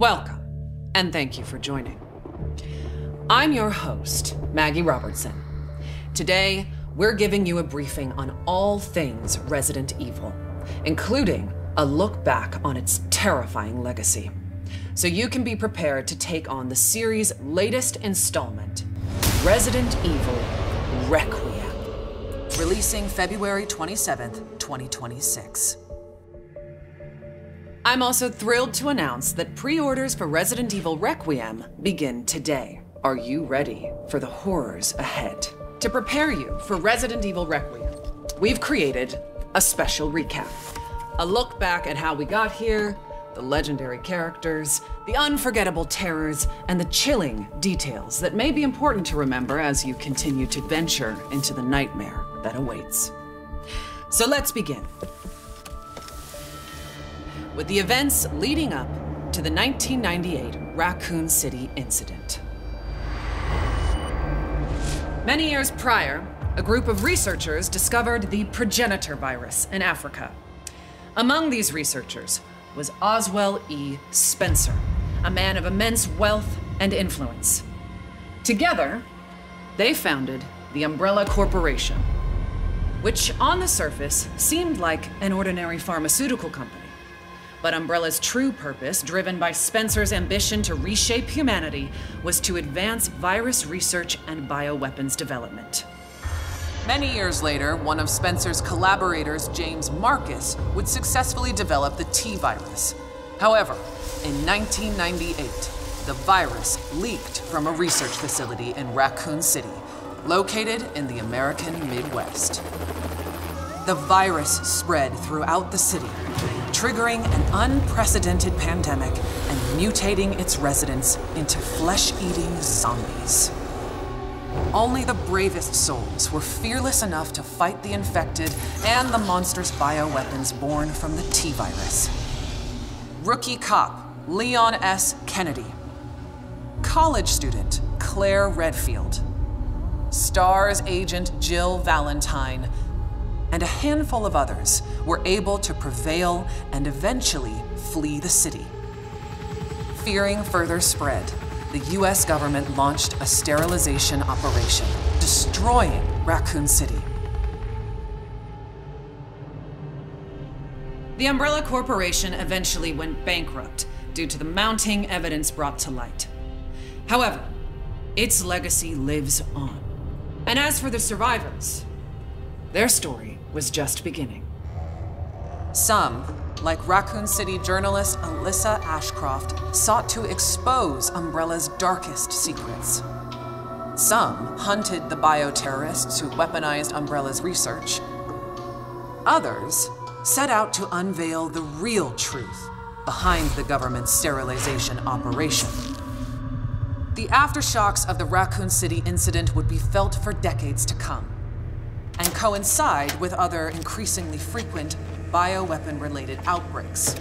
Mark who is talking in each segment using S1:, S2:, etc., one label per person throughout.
S1: Welcome, and thank you for joining. I'm your host, Maggie Robertson. Today, we're giving you a briefing on all things Resident Evil, including a look back on its terrifying legacy, so you can be prepared to take on the series' latest installment, Resident Evil Requiem, releasing February 27th, 2026. I'm also thrilled to announce that pre-orders for Resident Evil Requiem begin today. Are you ready for the horrors ahead? To prepare you for Resident Evil Requiem, we've created a special recap. A look back at how we got here, the legendary characters, the unforgettable terrors, and the chilling details that may be important to remember as you continue to venture into the nightmare that awaits. So let's begin with the events leading up to the 1998 Raccoon City incident. Many years prior, a group of researchers discovered the progenitor virus in Africa. Among these researchers was Oswell E. Spencer, a man of immense wealth and influence. Together, they founded the Umbrella Corporation, which on the surface seemed like an ordinary pharmaceutical company. But Umbrella's true purpose, driven by Spencer's ambition to reshape humanity, was to advance virus research and bioweapons development. Many years later, one of Spencer's collaborators, James Marcus, would successfully develop the T-virus. However, in 1998, the virus leaked from a research facility in Raccoon City, located in the American Midwest. The virus spread throughout the city, triggering an unprecedented pandemic and mutating its residents into flesh-eating zombies. Only the bravest souls were fearless enough to fight the infected and the monstrous bioweapons born from the T-virus. Rookie cop Leon S. Kennedy, college student Claire Redfield, STARS agent Jill Valentine, and a handful of others were able to prevail and eventually flee the city. Fearing further spread, the US government launched a sterilization operation, destroying Raccoon City. The Umbrella Corporation eventually went bankrupt due to the mounting evidence brought to light. However, its legacy lives on. And as for the survivors, their story was just beginning. Some, like Raccoon City journalist Alyssa Ashcroft, sought to expose Umbrella's darkest secrets. Some hunted the bioterrorists who weaponized Umbrella's research. Others set out to unveil the real truth behind the government's sterilization operation. The aftershocks of the Raccoon City incident would be felt for decades to come, and coincide with other increasingly frequent bioweapon-related outbreaks.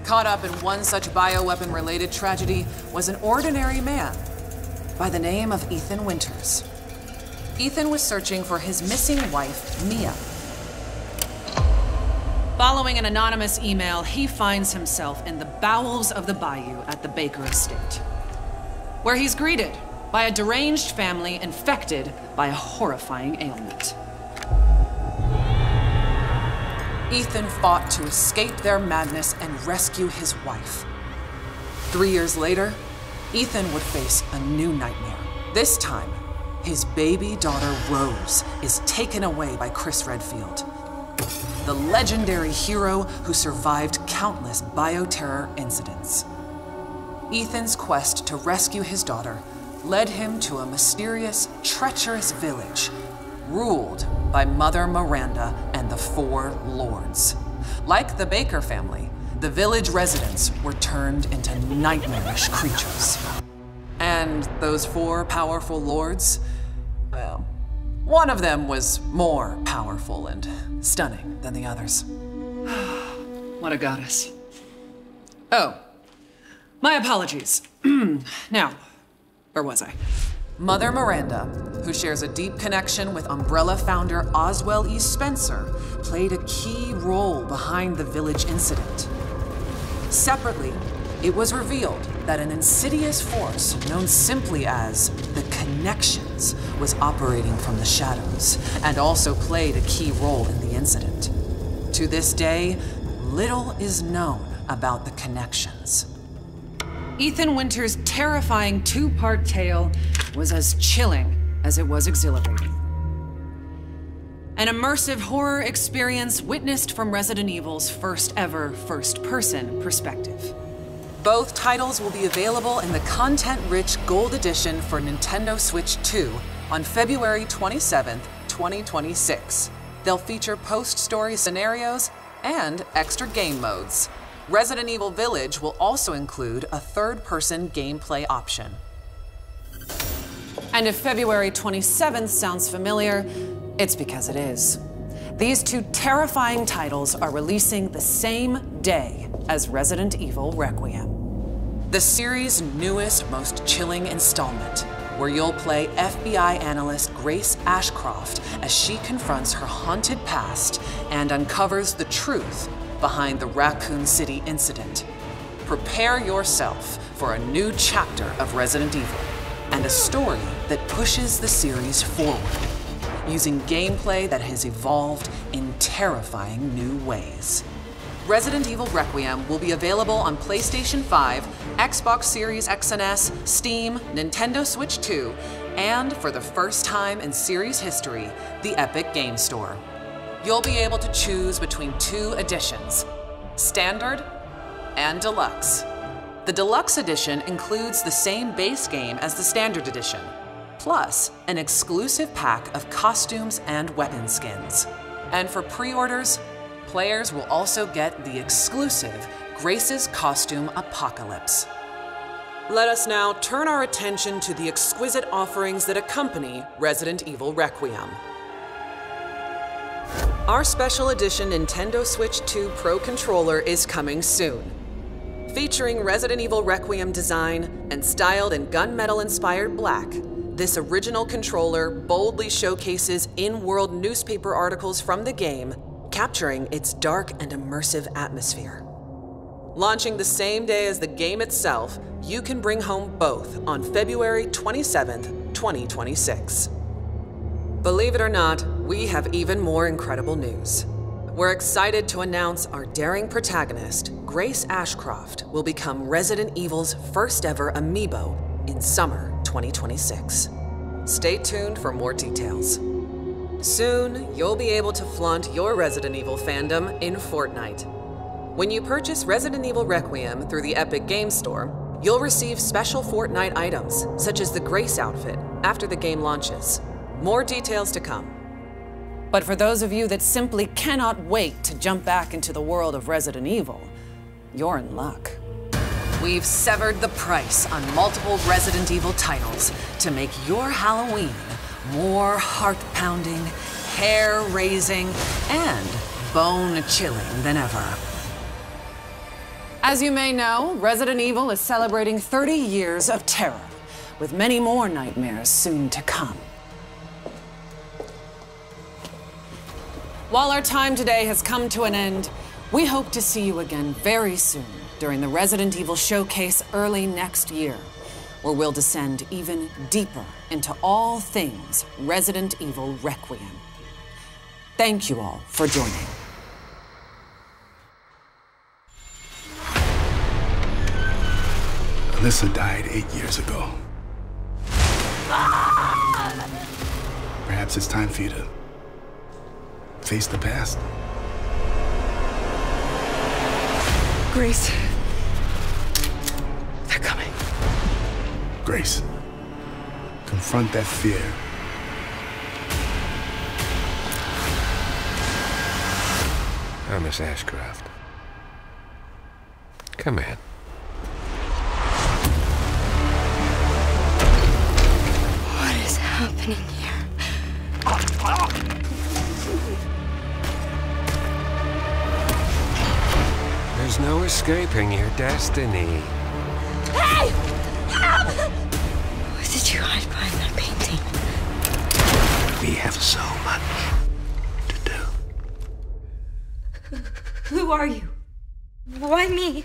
S1: Caught up in one such bioweapon-related tragedy was an ordinary man by the name of Ethan Winters. Ethan was searching for his missing wife, Mia. Following an anonymous email, he finds himself in the bowels of the bayou at the Baker estate, where he's greeted by a deranged family infected by a horrifying ailment. Ethan fought to escape their madness and rescue his wife. 3 years later, Ethan would face a new nightmare. This time, his baby daughter Rose is taken away by Chris Redfield, the legendary hero who survived countless bioterror incidents. Ethan's quest to rescue his daughter led him to a mysterious, treacherous village ruled by Mother Miranda and the Four Lords. Like the Baker family, the village residents were turned into nightmarish creatures. And those four powerful lords, well, one of them was more powerful and stunning than the others. What a goddess. Oh, my apologies. Now, where was I? Mother Miranda, who shares a deep connection with Umbrella founder Oswell E. Spencer, played a key role behind the village incident. Separately, it was revealed that an insidious force known simply as the Connections was operating from the shadows and also played a key role in the incident. To this day, little is known about the Connections. Ethan Winter's terrifying two-part tale was as chilling as it was exhilarating. An immersive horror experience witnessed from Resident Evil's first ever first-person perspective. Both titles will be available in the content-rich Gold Edition for Nintendo Switch 2 on February 27th, 2026. They'll feature post-story scenarios and extra game modes. Resident Evil Village will also include a third-person gameplay option. And if February 27th sounds familiar, it's because it is. These two terrifying titles are releasing the same day as Resident Evil Requiem. The series' newest, most chilling installment, where you'll play FBI analyst Grace Ashcroft as she confronts her haunted past and uncovers the truth behind the Raccoon City incident. Prepare yourself for a new chapter of Resident Evil and a story that pushes the series forward, using gameplay that has evolved in terrifying new ways. Resident Evil Requiem will be available on PlayStation 5, Xbox Series X and S, Steam, Nintendo Switch 2, and for the first time in series history, the Epic Game Store. You'll be able to choose between two editions, Standard and Deluxe. The Deluxe Edition includes the same base game as the Standard Edition, plus an exclusive pack of costumes and weapon skins. And for pre-orders, players will also get the exclusive Grace's Costume Apocalypse. Let us now turn our attention to the exquisite offerings that accompany Resident Evil Requiem. Our special edition Nintendo Switch 2 Pro controller is coming soon. Featuring Resident Evil Requiem design and styled in gunmetal-inspired black, this original controller boldly showcases in-world newspaper articles from the game, capturing its dark and immersive atmosphere. Launching the same day as the game itself, you can bring home both on February 27th, 2026. Believe it or not, we have even more incredible news. We're excited to announce our daring protagonist, Grace Ashcroft, will become Resident Evil's first ever amiibo in summer 2026. Stay tuned for more details. Soon, you'll be able to flaunt your Resident Evil fandom in Fortnite. When you purchase Resident Evil Requiem through the Epic Game Store, you'll receive special Fortnite items, such as the Grace outfit, after the game launches. More details to come. But for those of you that simply cannot wait to jump back into the world of Resident Evil, you're in luck. We've severed the price on multiple Resident Evil titles to make your Halloween more heart-pounding, hair-raising, and bone-chilling than ever. As you may know, Resident Evil is celebrating 30 years of terror, with many more nightmares soon to come. While our time today has come to an end, we hope to see you again very soon during the Resident Evil Showcase early next year, where we'll descend even deeper into all things Resident Evil Requiem. Thank you all for joining.
S2: Alyssa died 8 years ago. Perhaps it's time for you to face the past.
S3: Grace. They're coming.
S2: Grace, confront that fear.
S4: Oh, Miss Ashcroft. Come in.
S3: What is happening here?
S4: There's no escaping your destiny.
S3: Hey! Help! What did you hide behind that painting?
S2: We have so much to do.
S3: Who are you? Why me?